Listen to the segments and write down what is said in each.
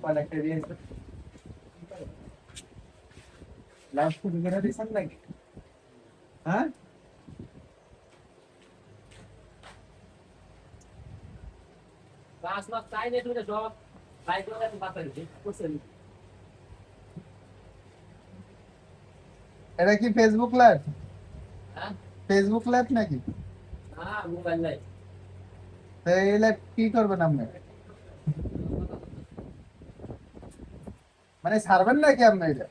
কয়েকটা দিয়েছে লাইভ শুরু করে দিয়েছেন নাকি হ্যাঁ Mas tayo nito na job. Tayo ko na battery. Kusin. এটা কি Facebook live Ha? Facebook live নাকি Ah, mobile na. তো এই লাইভ কি করবেন আপনি মানে ছাড়বেন নাকি আপনি এটা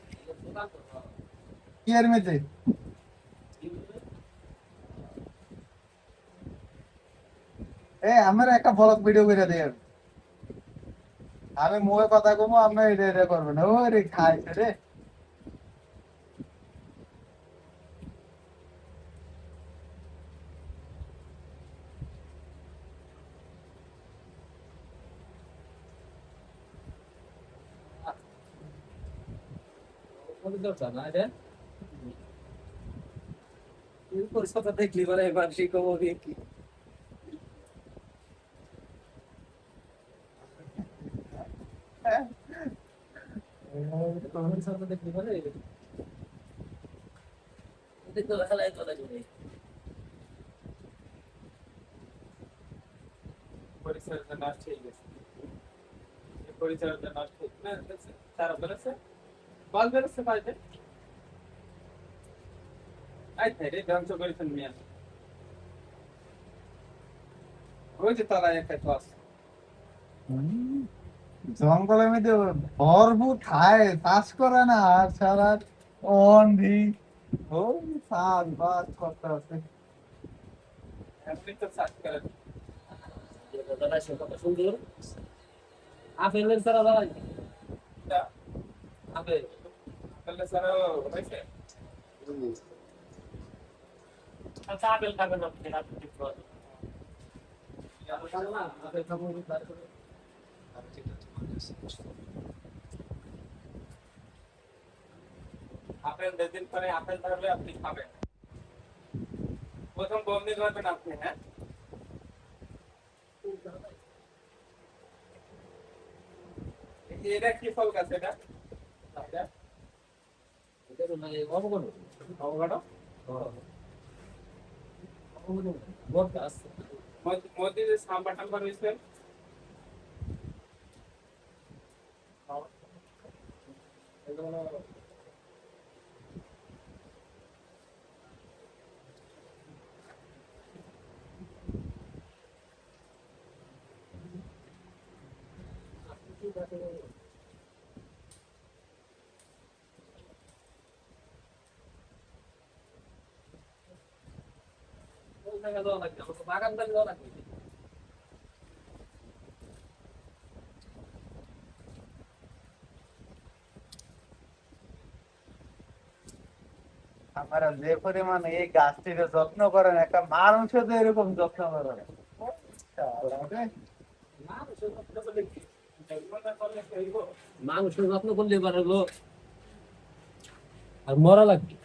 কি এর মধ্যে আমার একটা ব্লগ ভিডিও করে দেয় আমি মুখে কথা কমো আপনি এটা এটা করবেন ও রে খাইছে রে Ano daw sana, ide? Yung kurso pa tayo kliwa na iba siya ko mo biki. Kurso pa tayo kliwa na eh. Dito kala ito na yun eh. পরিচর্যা নষ্ট হয়ে গেছে পরিচর্যা নষ্ট না সারা বেরোচ্ছে বল বেরোচ্ছে বাড়িতে আই রে ধ্বংস করেছেন মিয়া ওই যে তলায় একটা টস জঙ্গলের মধ্যে ভরপুর খায় চাষ করে না আর সারা অন্ধি ও চাষ বাস করতে আছে আপনি তো সার্চ করেন Yung dala siya pa sundur. Apel lang sa dala. Apel. তাহলে স্যার হয়েছে Ang apel ka na pinapit ko. Apel ka mo dito. Apple দিন পরে আপেল ধরলে আপনি খাবেন প্রথম বন্দি করবেন আপনি হ্যাঁ এটা কি ফল গাছ এটা Pero may ako ko. অবকাডো Podcast. Modi যে সাম্বার টাম্বার হয়েছেন Makan tadi orang. আপনারা যে পরিমাণে এই গাছটিকে যত্ন করেন একটা মানুষও তো এরকম যত্ন করে না। মানুষের যত্ন করলে পারলো আর মরা লাগবে